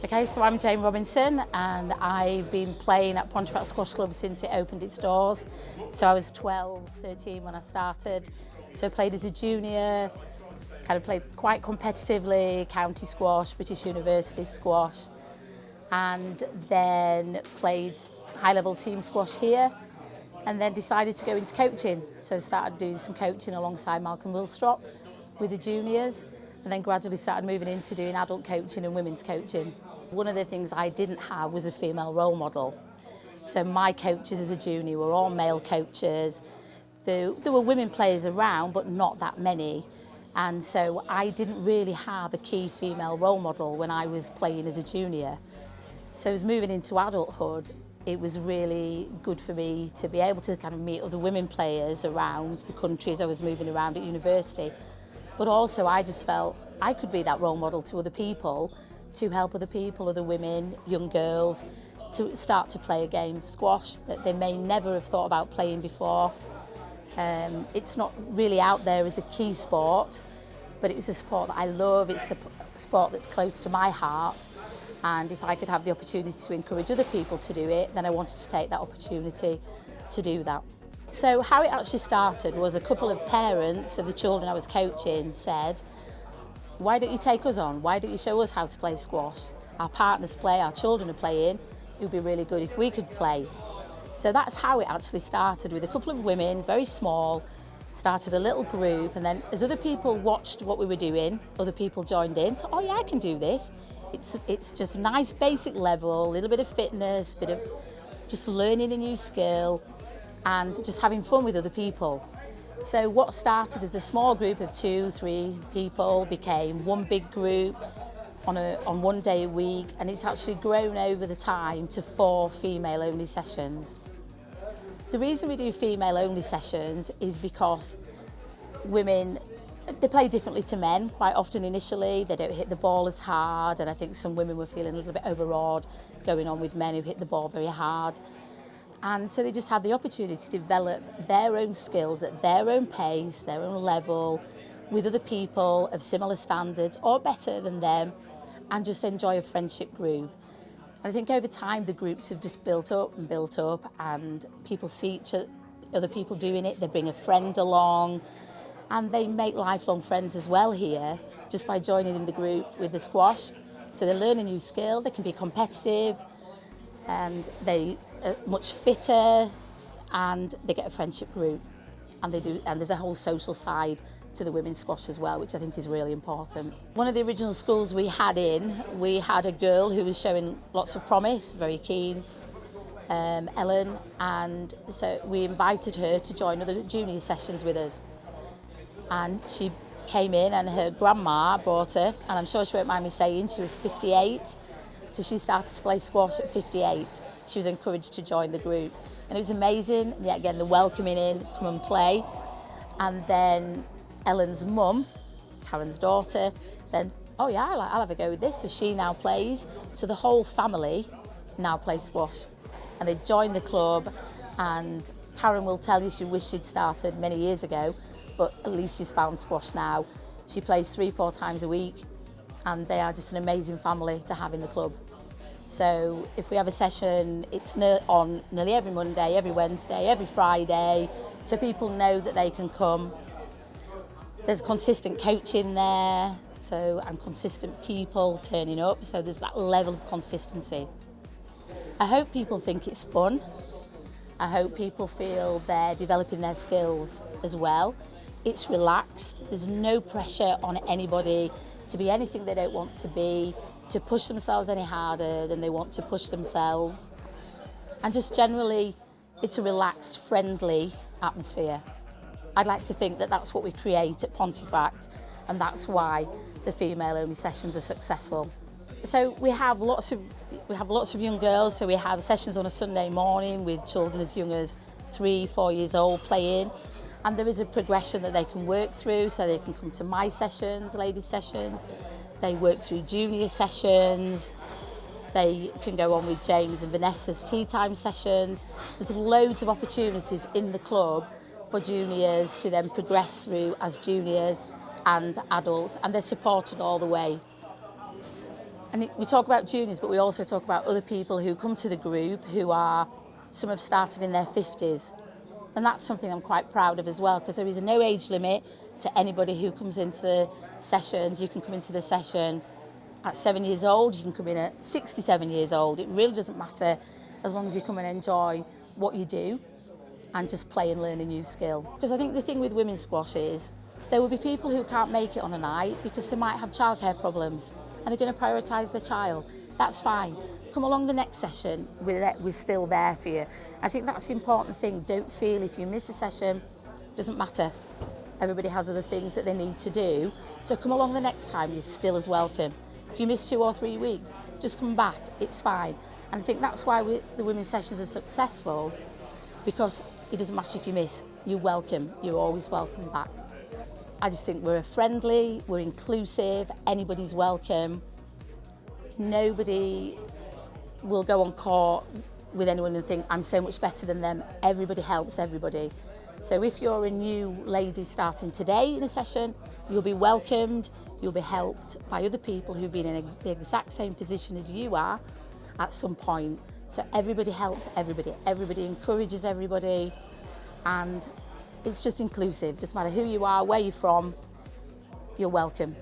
Okay, so I'm Jayne Robinson and I've been playing at Pontefract Squash Club since it opened its doors. So I was 12, 13 when I started. So I played as a junior, kind of played quite competitively, county squash, British University squash, and then played high-level team squash here, and then decided to go into coaching. So I started doing some coaching alongside Malcolm Wilstrop with the juniors, and then gradually started moving into doing adult coaching and women's coaching. One of the things I didn't have was a female role model. So my coaches as a junior were all male coaches. There were women players around, but not that many. And so I didn't really have a key female role model when I was playing as a junior. So as moving into adulthood, it was really good for me to be able to kind of meet other women players around the country as I was moving around at university. But also I just felt I could be that role model to other people, to help other people, other women, young girls, to start to play a game of squash that they may never have thought about playing before. It's not really out there as a key sport, but it's a sport that I love. It's a sport that's close to my heart. And if I could have the opportunity to encourage other people to do it, then I wanted to take that opportunity to do that. So how it actually started was a couple of parents of the children I was coaching said, why don't you take us on? Why don't you show us how to play squash? Our partners play, our children are playing. It would be really good if we could play. So that's how it actually started, with a couple of women, very small, started a little group, and then as other people watched what we were doing, other people joined in. So, oh yeah, I can do this. It's just a nice basic level, a little bit of fitness, bit of just learning a new skill and just having fun with other people. So what started as a small group of 2, 3 people became one big group on one day a week, and it's actually grown over the time to 4 female-only sessions. The reason we do female-only sessions is because women, they play differently to men quite often initially. They don't hit the ball as hard, and I think some women were feeling a little bit overawed going on with men who hit the ball very hard. And so they just had the opportunity to develop their own skills at their own pace, their own level, with other people of similar standards or better than them, and just enjoy a friendship group. And I think over time the groups have just built up, and people see other people doing it, they bring a friend along, and they make lifelong friends as well here, just by joining in the group with the squash. So they learn a new skill, they can be competitive, and they are much fitter, and they get a friendship group, and there's a whole social side to the women's squash as well, which I think is really important. One of the original schools we had a girl who was showing lots of promise, very keen, Ellen, and so we invited her to join other junior sessions with us. And she came in and her grandma brought her, and I'm sure she won't mind me saying she was 58, so she started to play squash at 58. She was encouraged to join the groups, and it was amazing. Yet again, the welcoming in, come and play. And then Ellen's mum, Karen's daughter, then, oh yeah, I'll have a go with this. So she now plays. So the whole family now play squash. And they joined the club, and Karen will tell you she wished she'd started many years ago, but at least she's found squash now. She plays 3-4 times a week, and they are just an amazing family to have in the club. So if we have a session, it's on nearly every Monday, every Wednesday, every Friday, so people know that they can come. There's consistent coaching there, and consistent people turning up, so there's that level of consistency. I hope people think it's fun. I hope people feel they're developing their skills as well. It's relaxed, there's no pressure on anybody to be anything they don't want to be, to push themselves any harder than they want to push themselves. And just generally, it's a relaxed, friendly atmosphere. I'd like to think that that's what we create at Pontefract, and that's why the female-only sessions are successful. So we have lots of young girls, so we have sessions on a Sunday morning with children as young as 3, 4 years old playing, and there is a progression that they can work through, so they can come to my sessions, ladies' sessions, they work through junior sessions, they can go on with James and Vanessa's tea time sessions. There's loads of opportunities in the club for juniors to then progress through as juniors and adults, and they're supported all the way. And we talk about juniors, but we also talk about other people who come to the group who are, some have started in their 50s. And that's something I'm quite proud of as well, because there is no age limit to anybody who comes into the sessions. You can come into the session at 7 years old, you can come in at 67 years old. It really doesn't matter, as long as you come and enjoy what you do and just play and learn a new skill. Because I think the thing with women's squash is there will be people who can't make it on a night because they might have childcare problems and they're going to prioritise their child. That's fine. Come along the next session, we're still there for you. I think that's the important thing. Don't feel if you miss a session, doesn't matter. Everybody has other things that they need to do. So come along the next time, you're still as welcome. If you miss 2 or 3 weeks, just come back, it's fine. And I think that's why the women's sessions are successful, because it doesn't matter if you miss, you're welcome, you're always welcome back. I just think we're friendly, we're inclusive, anybody's welcome. Nobody will go on court with anyone and think, I'm so much better than them. Everybody helps everybody. So if you're a new lady starting today in a session, you'll be welcomed, you'll be helped by other people who've been in the exact same position as you are at some point. So everybody helps everybody, everybody encourages everybody, and it's just inclusive. Doesn't matter who you are, where you're from, you're welcome.